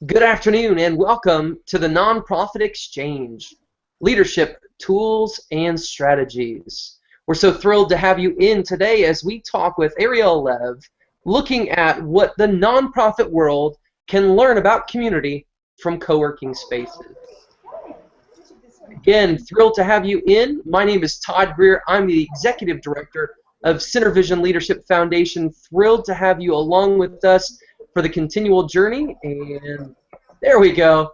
Good afternoon and welcome to the Nonprofit Exchange, Leadership Tools and Strategies. We're so thrilled to have you in today as we talk with Ariel Lev, looking at what the nonprofit world can learn about community from co-working spaces. Again, thrilled to have you in. My name is Todd Greer. I'm the Executive Director of Center Vision Leadership Foundation. Thrilled to have you along with us for the continual journey. And there we go.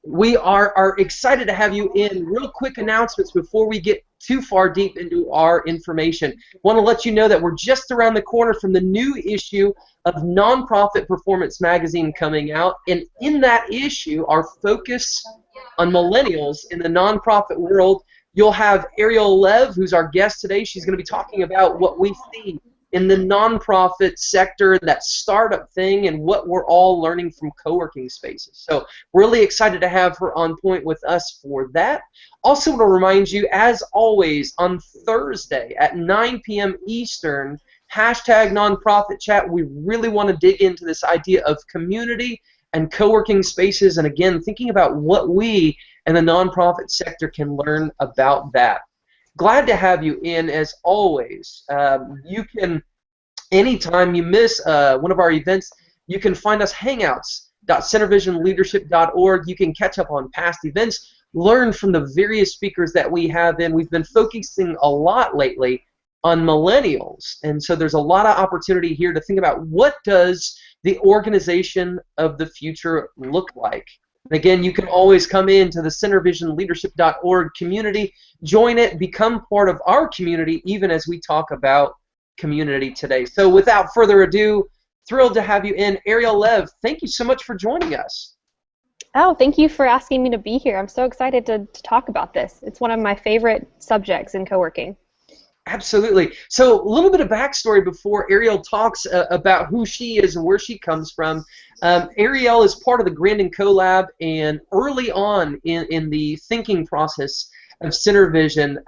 We are excited to have you in. Real quick announcements before we get too far deep into our information. Want to let you know that we're just around the corner from the new issue of Nonprofit Performance Magazine coming out. And in that issue, our focus on millennials in the nonprofit world. You'll have Ariel Lev, who's our guest today. She's going to be talking about what we see in the nonprofit sector, that startup thing, and what we're all learning from co-working spaces. So really excited to have her on point with us for that. Also want to remind you, as always, on Thursday at 9 p.m. Eastern, #nonprofit chat, we really want to dig into this idea of community and co-working spaces, and again, thinking about what we in the nonprofit sector can learn about that. Glad to have you in, as always. You can, anytime you miss one of our events, you can find us hangouts.centervisionleadership.org. You can catch up on past events, learn from the various speakers that we have in. We've been focusing a lot lately on millennials, and so there's a lot of opportunity here to think about what does the organization of the future look like. And again, you can always come into the centervisionleadership.org community, join it, become part of our community, even as we talk about community today. So without further ado, thrilled to have you in. Ariel Lev, thank you so much for joining us. Oh, thank you for asking me to be here. I'm so excited to talk about this. It's one of my favorite subjects in co-working. Absolutely. So a little bit of backstory before Ariel talks about who she is and where she comes from. Ariel is part of the Grandin Co-Lab, and early on in the thinking process of Center Vision,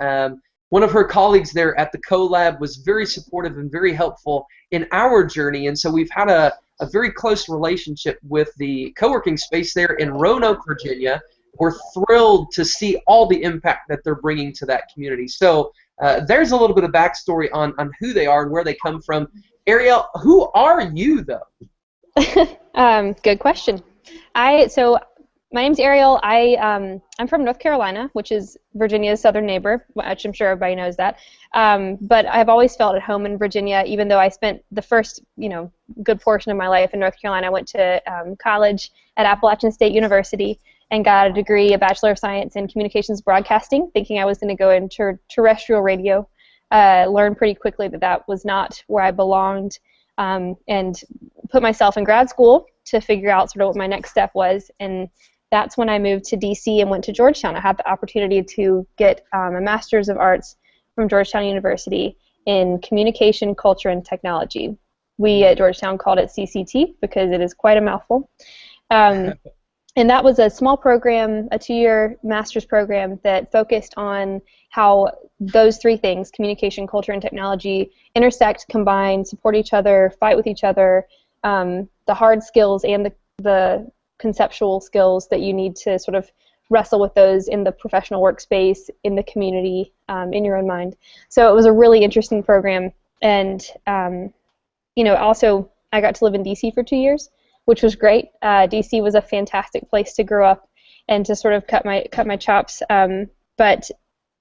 one of her colleagues there at the Co-Lab was very supportive and very helpful in our journey, and so we've had a very close relationship with the co-working space there in Roanoke, Virginia. We're thrilled to see all the impact that they're bringing to that community. So there's a little bit of backstory on who they are and where they come from. Ariel, who are you, though? Good question. So my name's Ariel. I'm from North Carolina, which is Virginia's southern neighbor, which I'm sure everybody knows that. But I've always felt at home in Virginia, even though I spent the first, good portion of my life in North Carolina. I went to college at Appalachian State University and got a degree, a Bachelor of Science in Communications Broadcasting, thinking I was going to go into terrestrial radio. Learned pretty quickly that that was not where I belonged, and put myself in grad school to figure out sort of what my next step was. And that's when I moved to DC and went to Georgetown. I had the opportunity to get a Master's of Arts from Georgetown University in Communication, Culture, and Technology. We at Georgetown called it CCT because it is quite a mouthful. And that was a small program, a 2-year master's program that focused on how those three things, communication, culture, and technology, intersect, combine, support each other, fight with each other, the hard skills and the conceptual skills that you need to sort of wrestle with those in the professional workspace, in the community, in your own mind. So it was a really interesting program. And, also I got to live in DC for 2 years, which was great. DC was a fantastic place to grow up and to sort of cut my chops, but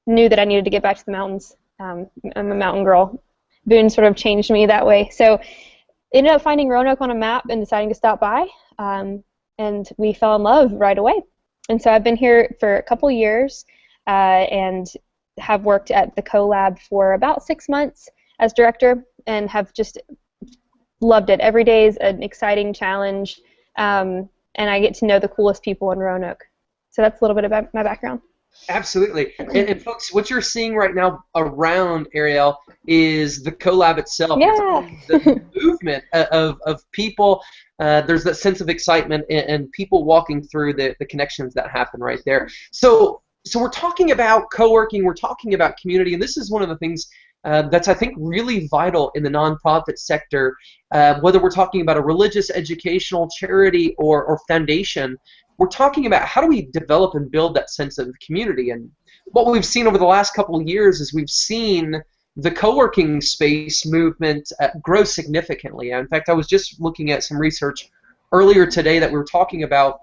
knew that I needed to get back to the mountains. I'm a mountain girl. Boone sort of changed me that way. So ended up finding Roanoke on a map and deciding to stop by, and we fell in love right away. And so I've been here for a couple years and have worked at the Co-Lab for about 6 months as director and have just loved it. Every day is an exciting challenge, and I get to know the coolest people in Roanoke. So that's a little bit about my background. Absolutely. And folks, what you're seeing right now around Ariel is the Co-Lab itself. Yeah. The movement of people. There's that sense of excitement and people walking through the connections that happen right there. So we're talking about co-working, we're talking about community, and this is one of the things that's, I think, really vital in the nonprofit sector, whether we're talking about a religious, educational, charity, or foundation. We're talking about how do we develop and build that sense of community. And what we've seen over the last couple of years is we've seen the co-working space movement grow significantly. In fact, I was just looking at some research earlier today that we were talking about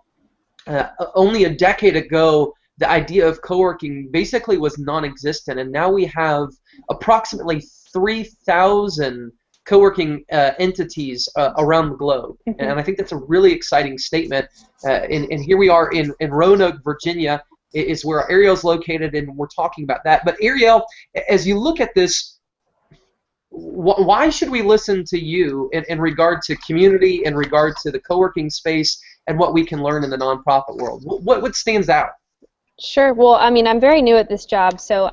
only a decade ago, the idea of co-working basically was non-existent, and now we have approximately 3,000 co-working entities around the globe. And I think that's a really exciting statement. And here we are in Roanoke, Virginia, is where Ariel's located, and we're talking about that. But Ariel, as you look at this, why should we listen to you in regard to community, in regard to the co-working space, and what we can learn in the nonprofit world? What stands out? Sure. Well, I mean, I'm very new at this job, so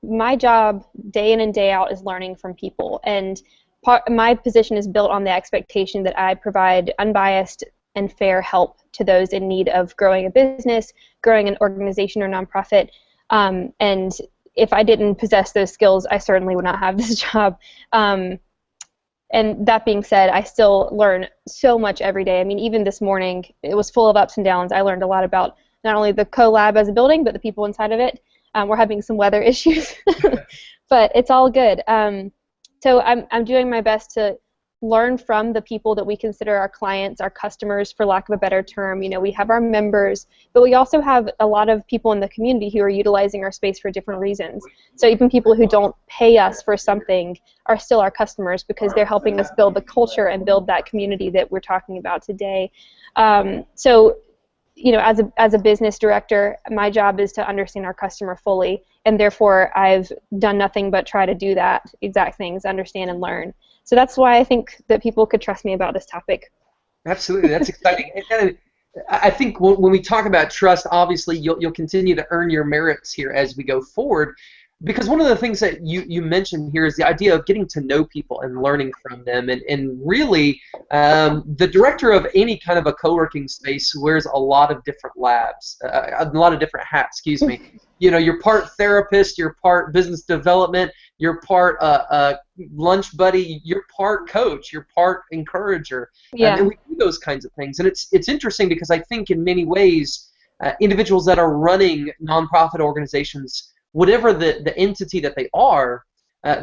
my job day in and day out is learning from people, and my position is built on the expectation that I provide unbiased and fair help to those in need of growing a business, growing an organization or nonprofit, and if I didn't possess those skills, I certainly would not have this job. And that being said, I still learn so much every day. I mean, even this morning, it was full of ups and downs. I learned a lot about not only the co-lab as a building, but the people inside of it. We're having some weather issues, but it's all good. So I'm doing my best to learn from the people that we consider our clients, our customers, for lack of a better term. You know, we have our members, but we also have a lot of people in the community who are utilizing our space for different reasons. So even people who don't pay us for something are still our customers because they're helping us build the culture and build that community that we're talking about today. So, you know, as a business director, my job is to understand our customer fully, and therefore I've done nothing but try to do that exact things, understand and learn. So that's why I think that people could trust me about this topic. Absolutely, that's exciting. And I think when we talk about trust, obviously you'll continue to earn your merits here as we go forward, because one of the things that you mentioned here is the idea of getting to know people and learning from them. And really, the director of any kind of a co-working space wears a lot of different a lot of different hats, excuse me. You know, you're part therapist, you're part business development, you're part lunch buddy, you're part coach, you're part encourager. Yeah. And we do those kinds of things. And it's interesting because I think in many ways, individuals that are running nonprofit organizations, whatever the entity that they are,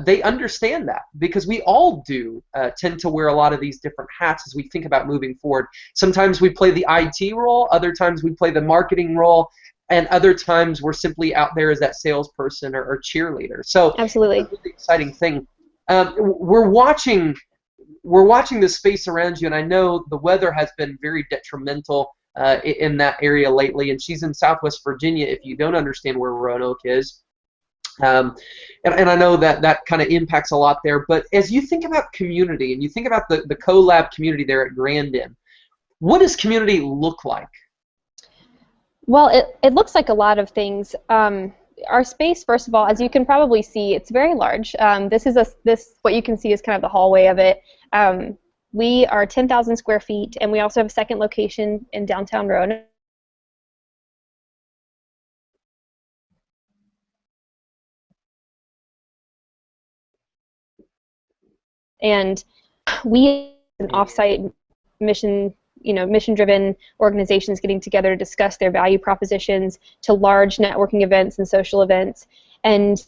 they understand that, because we all do tend to wear a lot of these different hats as we think about moving forward. Sometimes we play the IT role, other times we play the marketing role, and other times we're simply out there as that salesperson or cheerleader. So absolutely, it's a really exciting thing. We're watching the space around you, and I know the weather has been very detrimental in that area lately, and she's in Southwest Virginia, if you don't understand where Roanoke is. And I know that kind of impacts a lot there, but as you think about community and you think about the CoLab community there at Grandin, what does community look like? Well, it looks like a lot of things. Our space, first of all, as you can probably see, it's very large. This what you can see is kind of the hallway of it. We are 10,000 square feet, and we also have a second location in downtown Roanoke. And we an offsite mission-driven organizations getting together to discuss their value propositions to large networking events and social events. And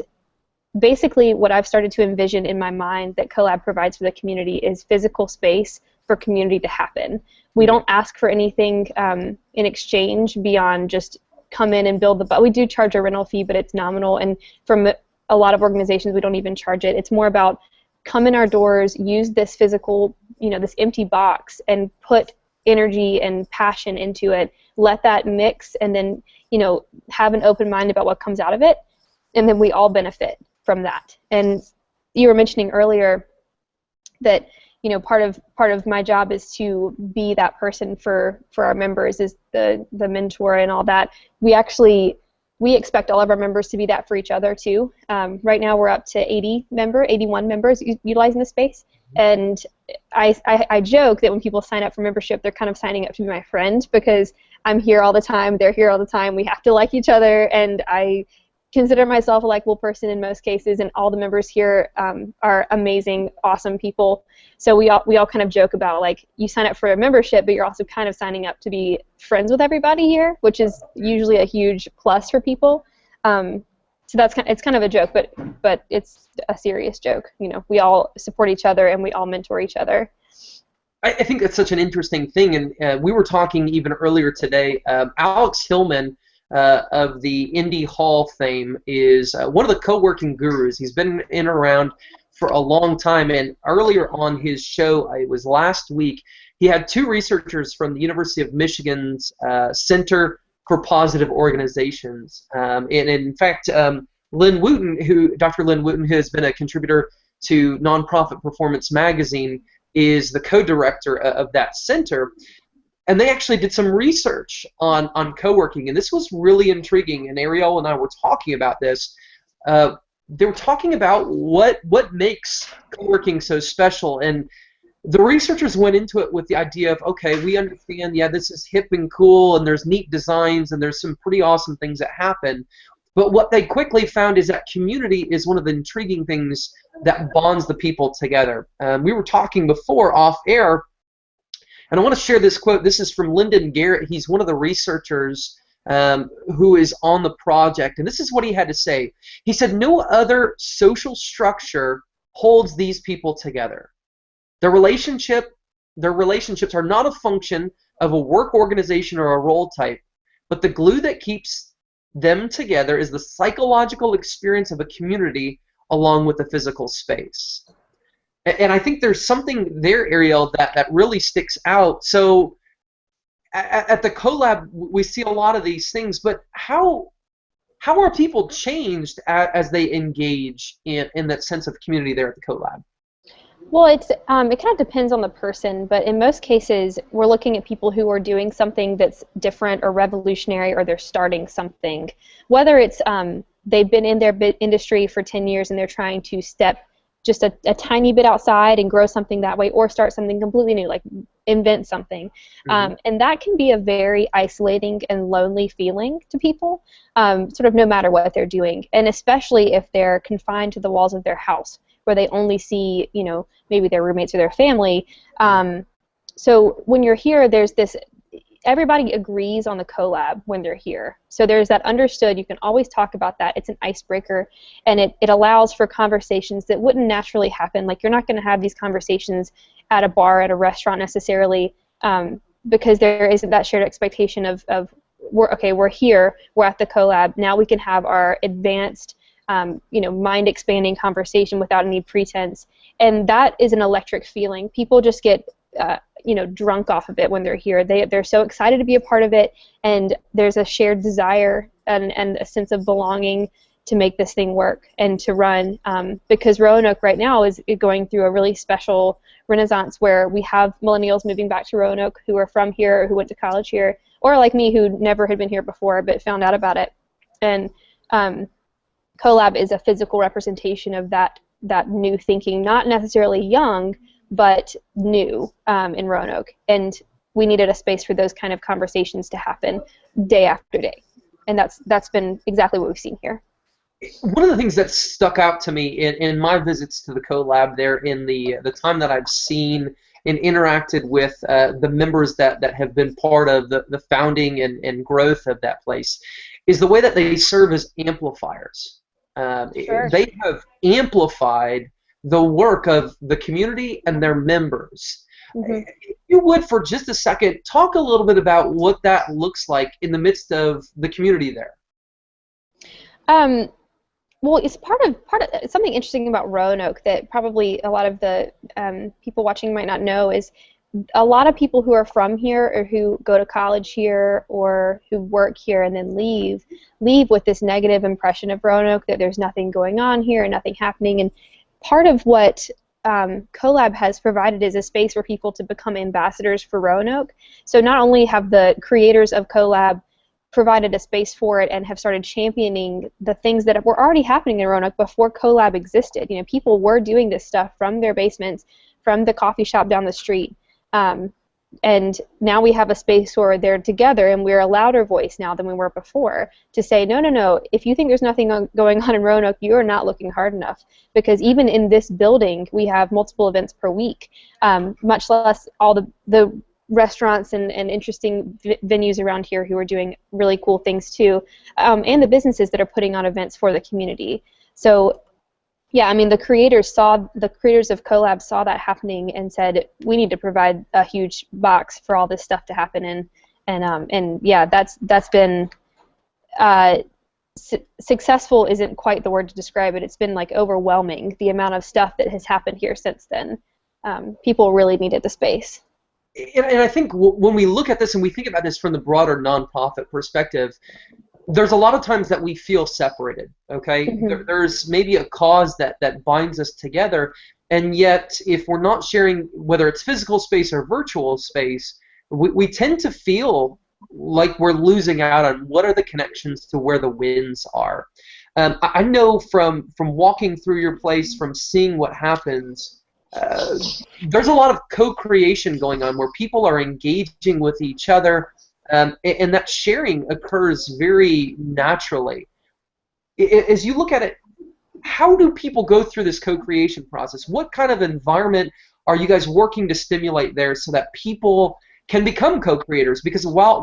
basically what I've started to envision in my mind that CoLab provides for the community is physical space for community to happen. We don't ask for anything in exchange beyond just come in and build we do charge a rental fee, but it's nominal, and from a lot of organizations we don't even charge it. It's more about come in our doors, use this physical, this empty box, and put energy and passion into it. Let that mix, and then, have an open mind about what comes out of it, and then we all benefit from that. And you were mentioning earlier that, part of my job is to be that person for our members, is the mentor and all that. We expect all of our members to be that for each other too. Right now we're up to 81 members utilizing the space, and I joke that when people sign up for membership, they're kind of signing up to be my friend, because I'm here all the time, they're here all the time, we have to like each other, and I consider myself a likable person in most cases, and all the members here are amazing, awesome people. So we all kind of joke about, like, you sign up for a membership, but you're also kind of signing up to be friends with everybody here, which is usually a huge plus for people. So it's kind of a joke, but it's a serious joke. You know, we all support each other and we all mentor each other. I think that's such an interesting thing, and we were talking even earlier today. Alex Hillman of the Indy Hall fame is one of the co-working gurus. He's been in and around for a long time, and earlier on his show, it was last week, he had two researchers from the University of Michigan's Center for Positive Organizations. And in fact, Dr. Lynn Wooten, who has been a contributor to Nonprofit Performance Magazine, is the co-director of that center. And they actually did some research on co-working, and this was really intriguing. And Ariel and I were talking about this. They were talking about what makes co-working so special, and the researchers went into it with the idea of, okay, we understand, yeah, this is hip and cool, and there's neat designs, and there's some pretty awesome things that happen. But what they quickly found is that community is one of the intriguing things that bonds the people together. We were talking before off air, and I want to share this quote. This is from Lyndon Garrett. He's one of the researchers who is on the project, and this is what he had to say. He said, "No other social structure holds these people together. Their relationships are not a function of a work organization or a role type, but the glue that keeps them together is the psychological experience of a community along with the physical space." And I think there's something there, Ariel, that really sticks out. So at the CoLab, we see a lot of these things, but how are people changed as they engage in that sense of community there at the CoLab? Well, it kind of depends on the person, but in most cases, we're looking at people who are doing something that's different or revolutionary, or they're starting something. Whether it's they've been in their industry for 10 years and they're trying to step just a tiny bit outside and grow something that way, or start something completely new, like invent something. And that can be a very isolating and lonely feeling to people, sort of no matter what they're doing, and especially if they're confined to the walls of their house, where they only see, you know, maybe their roommates or their family. So when you're here, there's this, everybody agrees on the CoLab when they're here. So there's that understood, you can always talk about that. It's an icebreaker, and it allows for conversations that wouldn't naturally happen. Like, you're not going to have these conversations at a bar, at a restaurant necessarily, because there isn't that shared expectation of we're here, we're at the CoLab, now we can have our advanced mind-expanding conversation without any pretense, and that is an electric feeling. People just get drunk off of it when they're here. They're so excited to be a part of it, and there's a shared desire and a sense of belonging to make this thing work and to run, because Roanoke right now is going through a really special renaissance where we have millennials moving back to Roanoke who are from here, or who went to college here, or like me, who never had been here before but found out about it. And CoLab is a physical representation of that new thinking, not necessarily young, but new in Roanoke. And we needed a space for those kind of conversations to happen day after day. And that's been exactly what we've seen here. One of the things that stuck out to me in my visits to the CoLab there, in the time that I've seen and interacted with the members that have been part of the founding and growth of that place, is the way that they serve as amplifiers. Sure. They have amplified the work of the community and their members. If you would, for just a second, talk a little bit about what that looks like in the midst of the community there. Well, it's part of something interesting about Roanoke that probably a lot of the people watching might not know is a lot of people who are from here, or who go to college here, or who work here and then leave with this negative impression of Roanoke, that there's nothing going on here, nothing happening. And part of what CoLab has provided is a space for people to become ambassadors for Roanoke. So not only have the creators of CoLab provided a space for it and have started championing the things that were already happening in Roanoke before CoLab existed. You know, people were doing this stuff from their basements, from the coffee shop down the street. And now we have a space where they're together, and we're a louder voice now than we were before to say, no, no, no, if you think there's nothing going on in Roanoke, you're not looking hard enough. Because even in this building, we have multiple events per week, much less all the restaurants and interesting venues around here who are doing really cool things too, and the businesses that are putting on events for the community. So yeah, I mean, the creators of Collab saw that happening and said, we need to provide a huge box for all this stuff to happen in, and yeah, that's been successful isn't quite the word to describe it. It's been like overwhelming, the amount of stuff that has happened here since then. People really needed the space. And I think when we look at this and we think about this from the broader nonprofit perspective, there's a lot of times that we feel separated, okay? Mm-hmm. There's maybe a cause that binds us together, and yet if we're not sharing, whether it's physical space or virtual space, we tend to feel like we're losing out on what are the connections to where the wins are. I know from walking through your place, from seeing what happens, there's a lot of co-creation going on where people are engaging with each other, and that sharing occurs very naturally. As you look at it, how do people go through this co-creation process? What kind of environment are you guys working to stimulate there so that people can become co-creators? Because while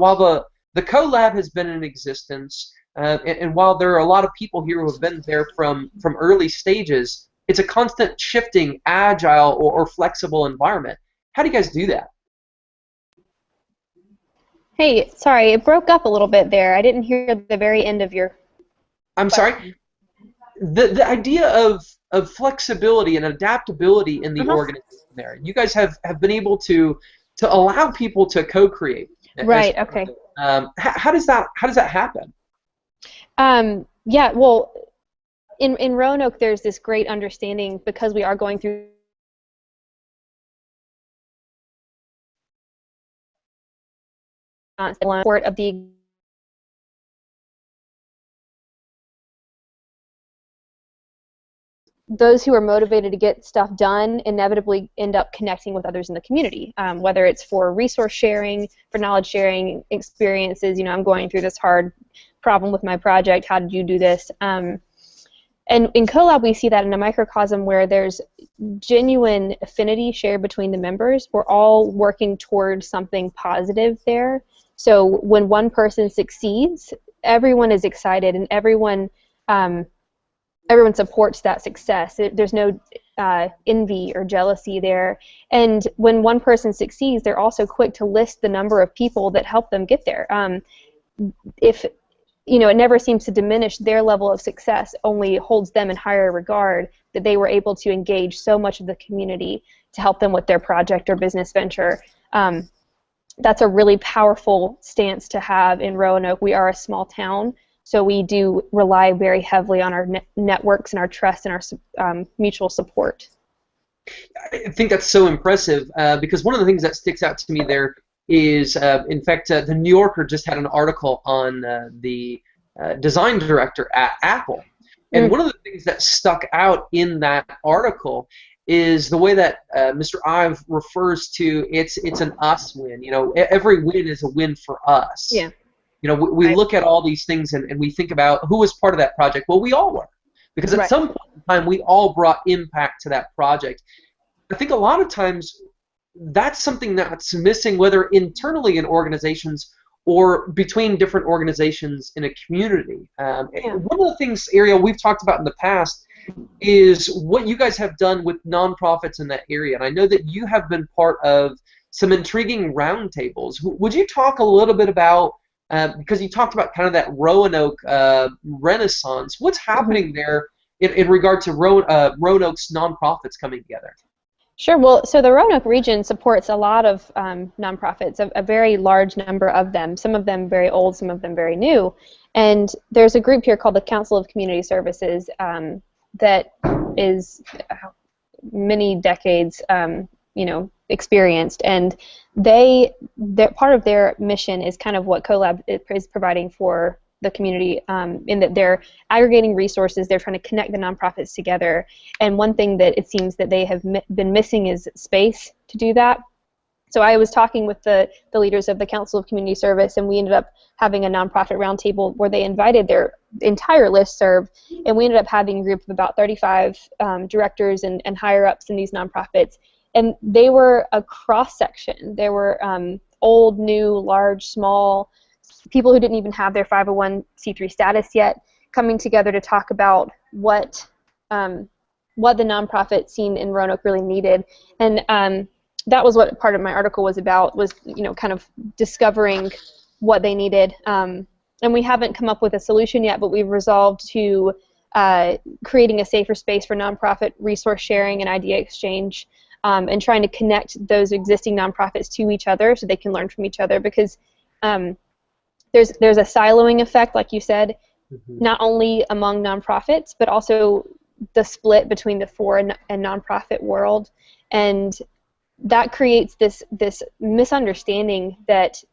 the CoLab has been in existence, and while there are a lot of people here who have been there from early stages, it's a constant shifting, agile, or flexible environment. How do you guys do that? Hey, sorry, it broke up a little bit there. I didn't hear the very end of your I'm question. sorry? The idea of flexibility and adaptability in the organization there. You guys have been able to allow people to co-create. Right, okay. How does that happen? Yeah, well, in Roanoke, there's this great understanding because we are going through support of the those who are motivated to get stuff done inevitably end up connecting with others in the community, whether it's for resource sharing, for knowledge sharing, experiences. You know, I'm going through this hard problem with my project. How did you do this? And in CoLab, we see that in a microcosm where there's genuine affinity shared between the members. We're all working towards something positive there. So when one person succeeds, everyone is excited, and everyone supports that success. There's no envy or jealousy there. And when one person succeeds, they're also quick to list the number of people that help them get there. If you know, it never seems to diminish their level of success, only holds them in higher regard that they were able to engage so much of the community to help them with their project or business venture. That's a really powerful stance to have in Roanoke. We are a small town, so we do rely very heavily on our networks and our trust and our mutual support. I think that's so impressive because one of the things that sticks out to me there is, in fact, the New Yorker just had an article on the design director at Apple. And one of the things that stuck out in that article is the way that Mr. Ive refers to it's an us win. You know, every win is a win for us. Yeah. You know, we look at all these things and we think about who was part of that project. Well, we all were. Because at some point in time, we all brought impact to that project. I think a lot of times that's something that's missing, whether internally in organizations or between different organizations in a community. One of the things, Ariel, we've talked about in the past is what you guys have done with nonprofits in that area. And I know that you have been part of some intriguing roundtables. Would you talk a little bit about, because you talked about kind of that Roanoke renaissance, what's happening there in regard to Roanoke's nonprofits coming together? Sure. Well, so the Roanoke region supports a lot of nonprofits, a very large number of them, some of them very old, some of them very new. And there's a group here called the Council of Community Services that is many decades, you know, experienced. And part of their mission is kind of what CoLab is providing for the community, in that they're aggregating resources, they're trying to connect the nonprofits together, and one thing that it seems that they have been missing is space to do that. So I was talking with the leaders of the Council of Community Service, and we ended up having a nonprofit roundtable where they invited their entire listserv, and we ended up having a group of about 35 directors and higher-ups in these nonprofits. And they were a cross-section. There were old, new, large, small, people who didn't even have their 501c3 status yet, coming together to talk about what the nonprofit scene in Roanoke really needed. And that was what part of my article was about, was, you know, kind of discovering what they needed. And we haven't come up with a solution yet, but we've resolved to creating a safer space for nonprofit resource sharing and idea exchange, and trying to connect those existing nonprofits to each other so they can learn from each other, because there's a siloing effect, like you said, not only among nonprofits, but also the split between the for and nonprofit world. And that creates this misunderstanding that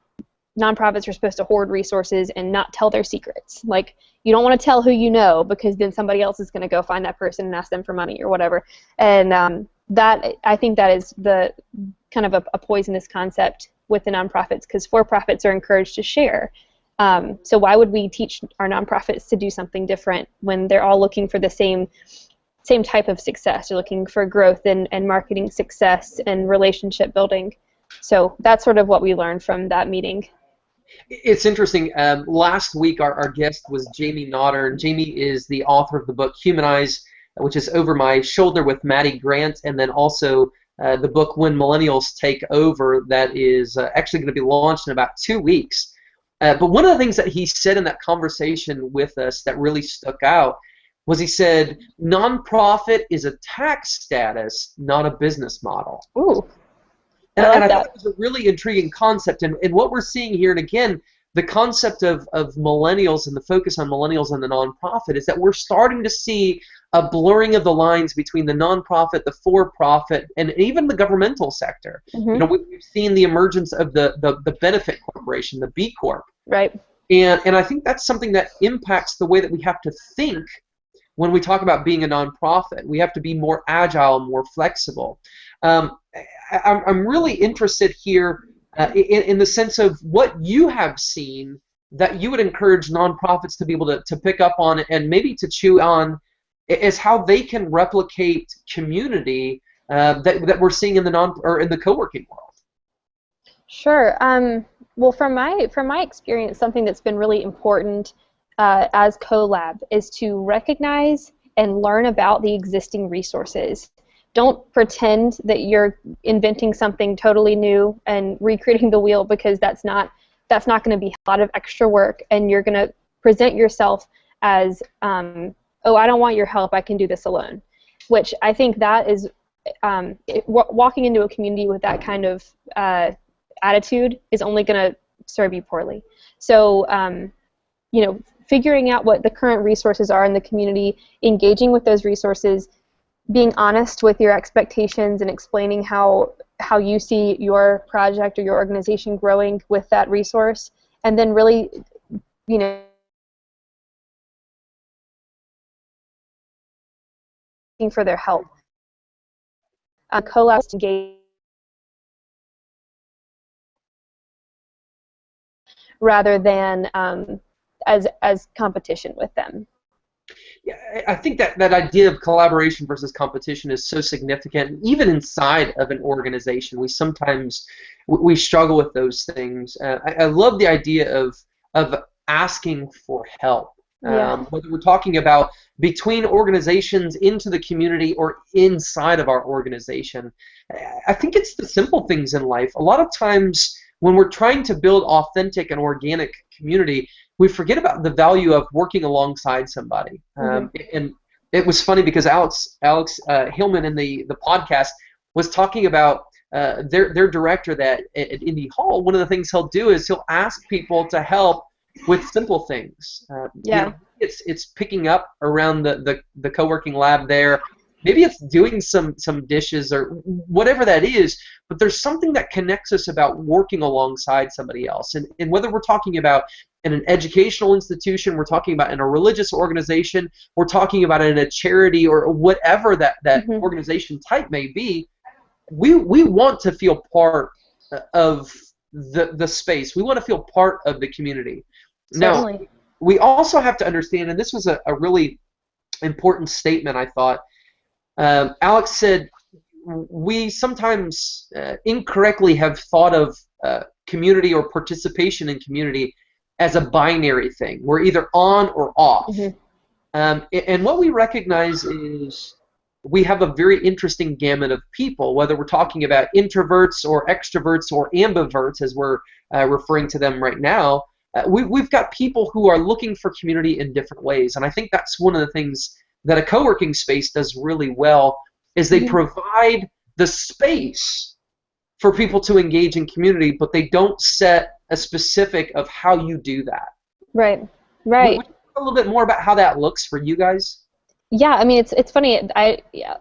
nonprofits are supposed to hoard resources and not tell their secrets. Like, you don't want to tell who you know, because then somebody else is going to go find that person and ask them for money or whatever. And that, I think that is the kind of a poisonous concept with the nonprofits, because for-profits are encouraged to share. So why would we teach our nonprofits to do something different when they're all looking for the same type of success? They're looking for growth and marketing success and relationship building. So that's sort of what we learned from that meeting. It's interesting. Last week, our guest was Jamie Nodder, and Jamie is the author of the book Humanize, which is Over My Shoulder with Maddie Grant, and then also the book When Millennials Take Over, that is actually going to be launched in about 2 weeks. But one of the things that he said in that conversation with us that really stuck out was, he said, nonprofit is a tax status, not a business model. Ooh. And I thought it was a really intriguing concept. And what we're seeing here, and again, the concept of millennials and the focus on millennials and the nonprofit, is that we're starting to see a blurring of the lines between the nonprofit, the for-profit, and even the governmental sector. You know, we've seen the emergence of the benefit corporation, the B Corp. Right. And I think that's something that impacts the way that we have to think when we talk about being a nonprofit. We have to be more agile, more flexible. I'm really interested here in the sense of what you have seen that you would encourage nonprofits to be able to pick up on and maybe to chew on, is how they can replicate community that we're seeing in the co-working world. Sure. Well, from my experience, something that's been really important as CoLab is to recognize and learn about the existing resources. Don't pretend that you're inventing something totally new and recreating the wheel, because that's not going to be a lot of extra work, and you're going to present yourself as, oh, I don't want your help, I can do this alone. Which I think that is, walking into a community with that kind of attitude is only going to serve you poorly. So, you know, figuring out what the current resources are in the community, engaging with those resources, being honest with your expectations and explaining how you see your project or your organization growing with that resource, and then really, you know, for their help. CoLab engage rather than as competition with them. Yeah, I think that idea of collaboration versus competition is so significant. Even inside of an organization, we sometimes we struggle with those things. I love the idea of asking for help. Yeah. Whether we're talking about between organizations, into the community, or inside of our organization. I think it's the simple things in life. A lot of times when we're trying to build authentic and organic community, we forget about the value of working alongside somebody. And it was funny because Alex Hillman in the podcast was talking about their director that at Indy Hall. One of the things he'll do is he'll ask people to help with simple things. You know, it's picking up around the co-working lab there. Maybe it's doing some dishes or whatever that is, but there's something that connects us about working alongside somebody else. And whether we're talking about in an educational institution, we're talking about in a religious organization, we're talking about in a charity or whatever that organization type may be, we want to feel part of the space. We want to feel part of the community. Now, Certainly. we also have to understand, and this was a really important statement, I thought. Alex said, we sometimes incorrectly have thought of community or participation in community as a binary thing. We're either on or off. Mm-hmm. And what we recognize is we have a very interesting gamut of people, whether we're talking about introverts or extroverts or ambiverts, as we're referring to them right now. We've got people who are looking for community in different ways. And I think that's one of the things that a co-working space does really well, is they provide the space for people to engage in community, but they don't set a specific of how you do that. Right. Right. Would you talk a little bit more about how that looks for you guys? Yeah, I mean it's funny.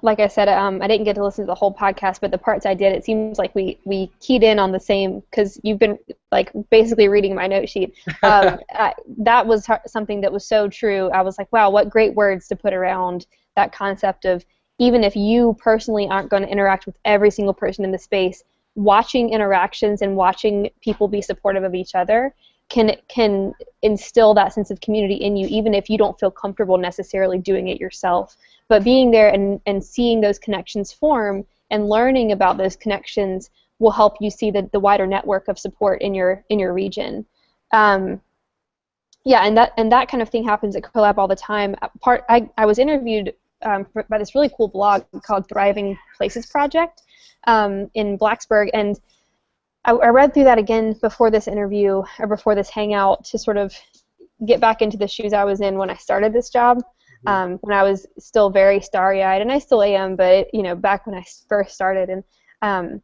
Like I said, I didn't get to listen to the whole podcast, but the parts I did, it seems like we keyed in on the same, because you've been like basically reading my note sheet. That was something that was so true. I was like, wow, what great words to put around that concept of, even if you personally aren't going to interact with every single person in the space, watching interactions and watching people be supportive of each other can instill that sense of community in you, even if you don't feel comfortable necessarily doing it yourself. But being there and seeing those connections form and learning about those connections will help you see the wider network of support in your region. Yeah, and that kind of thing happens at CoLab all the time. I was interviewed by this really cool blog called Thriving Places Project in Blacksburg, and I read through that again before this interview, or before this hangout, to sort of get back into the shoes I was in when I started this job, when I was still very starry-eyed, and I still am, but back when I first started. And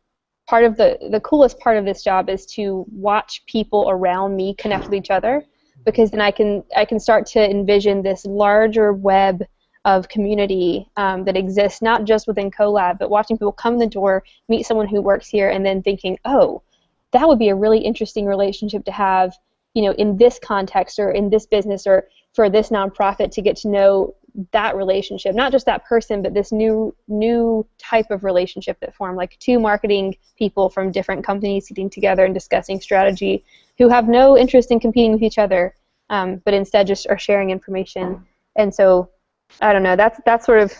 part of the coolest part of this job is to watch people around me connect with each other, because then I can start to envision this larger web of community that exists not just within CoLab, but watching people come in the door, meet someone who works here, and then thinking, oh, that would be a really interesting relationship to have, in this context or in this business or for this nonprofit, to get to know that relationship, not just that person, but this new type of relationship that formed, like two marketing people from different companies sitting together and discussing strategy, who have no interest in competing with each other, but instead just are sharing information. And so, I don't know, that's sort of,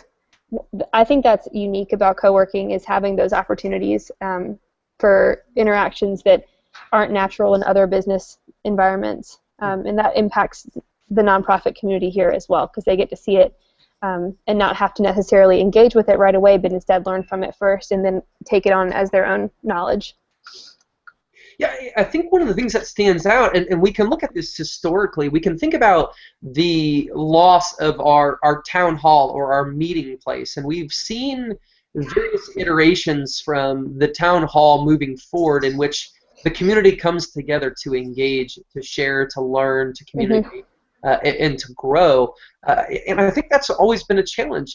I think that's unique about co-working, is having those opportunities for interactions that aren't natural in other business environments, and that impacts the nonprofit community here as well, because they get to see it and not have to necessarily engage with it right away, but instead learn from it first and then take it on as their own knowledge. Yeah, I think one of the things that stands out, and we can look at this historically, we can think about the loss of our town hall or our meeting place, and we've seen various iterations from the town hall moving forward, in which the community comes together to engage, to share, to learn, to communicate, and to grow. And I think that's always been a challenge.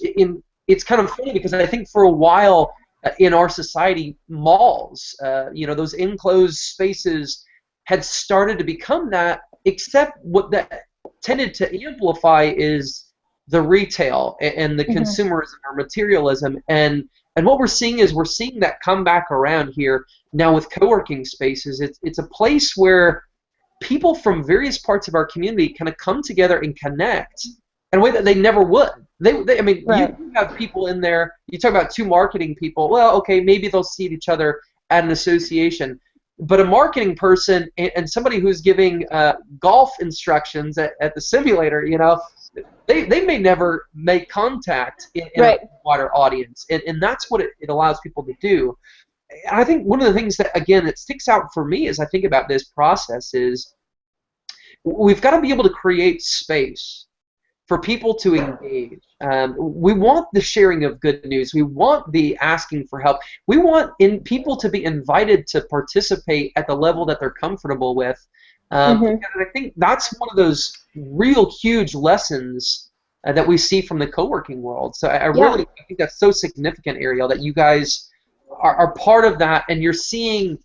It's kind of funny, because I think for a while in our society, malls, those enclosed spaces had started to become that, except what that tended to amplify is the retail and the consumerism or materialism. And what we're seeing is that come back around here now with co-working spaces. It's a place where people from various parts of our community kind of come together and connect in a way that they never would. I mean, right. You have people in there, you talk about two marketing people, well, okay, maybe they'll see each other at an association. But a marketing person and somebody who's giving golf instructions at the simulator, they may never make contact in right. a wider audience. And that's what it allows people to do. And I think one of the things that, again, that sticks out for me as I think about this process is we've got to be able to create space for people to engage. We want the sharing of good news. We want the asking for help. We want people to be invited to participate at the level that they're comfortable with. And I think that's one of those real huge lessons that we see from the co-working world. So I really think that's so significant, Ariel, that you guys are part of that, and you're seeing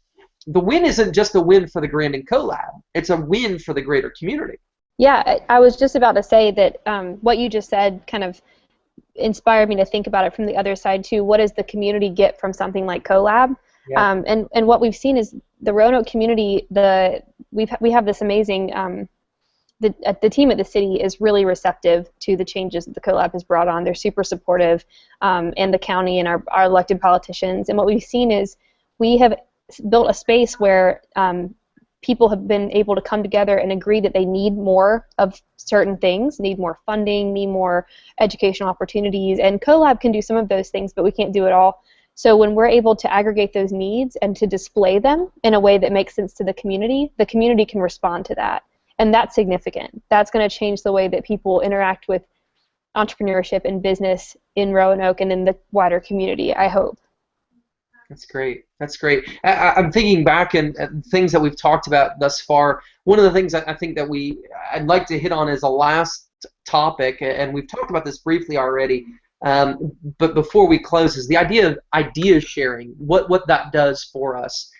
the win isn't just a win for the Grand and CoLab. It's a win for the greater community. Yeah, I was just about to say that what you just said kind of inspired me to think about it from the other side too. What does the community get from something like CoLab? Yeah. And what we've seen is the Roanoke community. We have this amazing the team at the city is really receptive to the changes that the CoLab has brought on. They're super supportive, and the county and our elected politicians. And what we've seen is we have built a space where people have been able to come together and agree that they need more of certain things, need more funding, need more educational opportunities. And CoLab can do some of those things, but we can't do it all. So when we're able to aggregate those needs and to display them in a way that makes sense to the community can respond to that. And that's significant. That's going to change the way that people interact with entrepreneurship and business in Roanoke and in the wider community, I hope. That's great. That's great. I'm thinking back and things that we've talked about thus far. One of the things I think that I'd like to hit on as a last topic, and we've talked about this briefly already, but before we close, is the idea of idea sharing, what that does for us.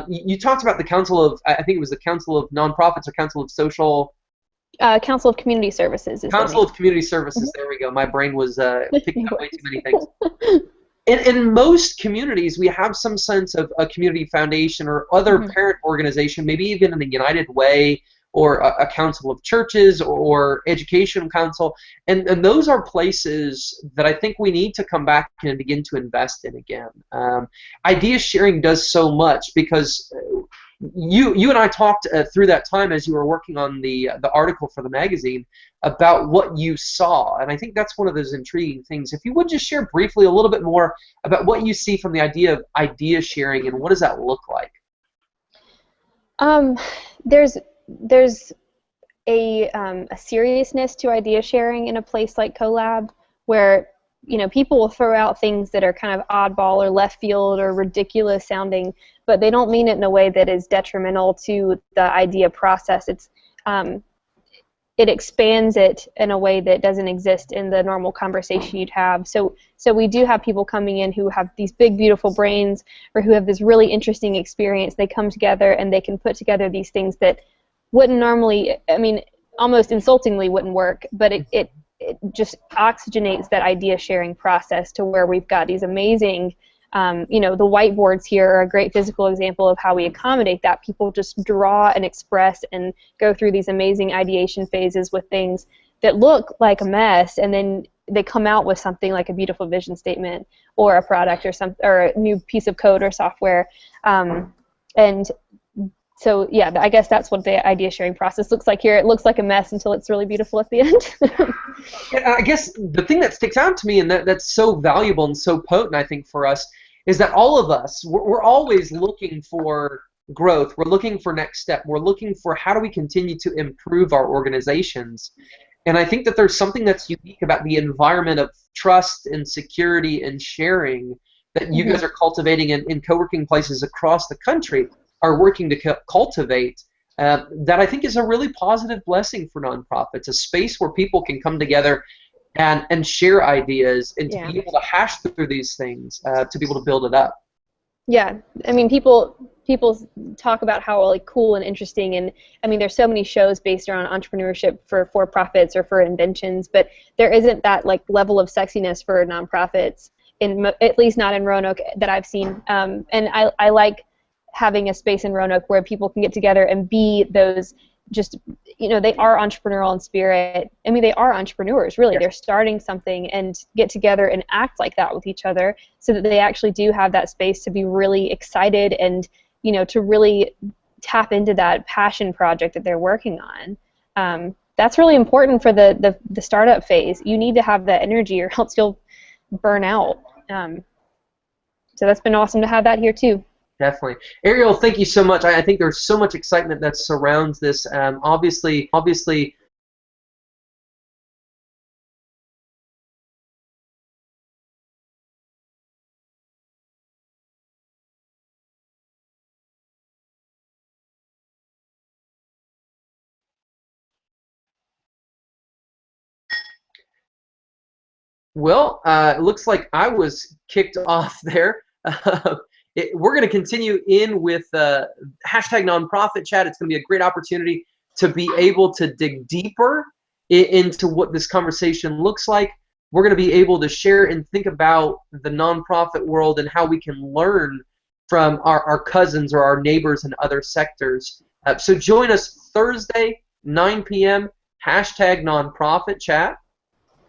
You talked about the Council of, I think it was the Council of Nonprofits or Council of Social... Council of Community Services. Council of Community Services, there we go. My brain was picking up way too many things. In most communities, we have some sense of a community foundation or other parent organization, maybe even in a United Way or a council of churches or education council. And those are places that I think we need to come back and begin to invest in again. Idea sharing does so much because you and I talked through that time as you were working on the article for the magazine about what you saw, and I think that's one of those intriguing things. If you would just share briefly a little bit more about what you see from the idea of idea sharing and what does that look like? There's a seriousness to idea sharing in a place like CoLab where people will throw out things that are kind of oddball or left field or ridiculous sounding, but they don't mean it in a way that is detrimental to the idea process. It expands it in a way that doesn't exist in the normal conversation you'd have. So we do have people coming in who have these big, beautiful brains or who have this really interesting experience. They come together and they can put together these things that wouldn't normally, almost insultingly wouldn't work, but it just oxygenates that idea sharing process to where we've got these amazing, the whiteboards here are a great physical example of how we accommodate that. People just draw and express and go through these amazing ideation phases with things that look like a mess, and then they come out with something like a beautiful vision statement or a product or a new piece of code or software. And so, yeah, I guess that's what the idea sharing process looks like here. It looks like a mess until it's really beautiful at the end. I guess the thing that sticks out to me and that's so valuable and so potent, I think, for us is that all of us, we're always looking for growth. We're looking for next step. We're looking for how do we continue to improve our organizations. And I think that there's something that's unique about the environment of trust and security and sharing that you guys are cultivating in co-working places across the country are working to cultivate, that I think is a really positive blessing for nonprofits, a space where people can come together and share ideas and to be able to hash through these things, to be able to build it up. Yeah, people talk about how cool and interesting, and there's so many shows based around entrepreneurship for profits or for inventions, but there isn't that level of sexiness for nonprofits, at least not in Roanoke that I've seen, and I like having a space in Roanoke where people can get together and be those they are entrepreneurial in spirit. They are entrepreneurs, really. Yes. They're starting something and get together and act like that with each other so that they actually do have that space to be really excited and, to really tap into that passion project that they're working on. That's really important for the startup phase. You need to have that energy or else you'll burn out. So that's been awesome to have that here, too. Definitely. Ariel, thank you so much. I think there's so much excitement that surrounds this. Obviously, well, it looks like I was kicked off there. We're going to continue in with hashtag nonprofit chat. It's going to be a great opportunity to be able to dig deeper into what this conversation looks like. We're going to be able to share and think about the nonprofit world and how we can learn from our cousins or our neighbors in other sectors. So join us Thursday, 9 p.m., hashtag nonprofit chat.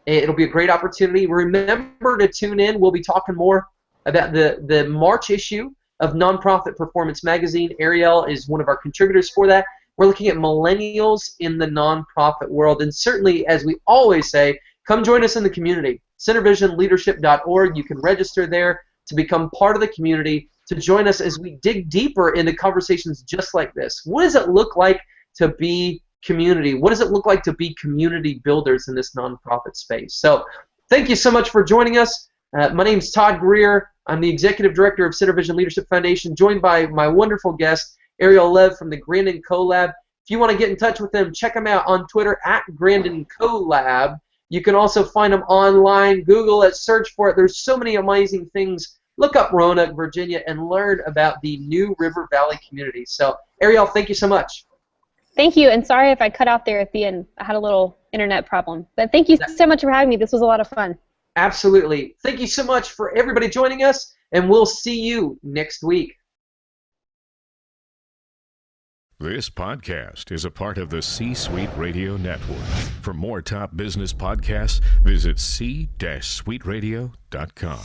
It'll be a great opportunity. Remember to tune in. We'll be talking more about the March issue of Nonprofit Performance Magazine. Ariel is one of our contributors for that. We're looking at millennials in the nonprofit world. And certainly, as we always say, come join us in the community. CenterVisionLeadership.org. You can register there to become part of the community, to join us as we dig deeper into conversations just like this. What does it look like to be community? What does it look like to be community builders in this nonprofit space? So thank you so much for joining us. My name is Todd Greer. I'm the Executive Director of CenterVision Leadership Foundation, joined by my wonderful guest, Ariel Lev from the Grandin CoLab. If you want to get in touch with them, check them out on Twitter at Grandin CoLab. You can also find them online. Google it, search for it. There's so many amazing things. Look up Roanoke, Virginia, and learn about the New River Valley community. So, Ariel, thank you so much. Thank you, and sorry if I cut out there at the end. I had a little internet problem. But thank you so much for having me. This was a lot of fun. Absolutely. Thank you so much for everybody joining us, and we'll see you next week. This podcast is a part of the C-Suite Radio Network. For more top business podcasts, visit c-suiteradio.com.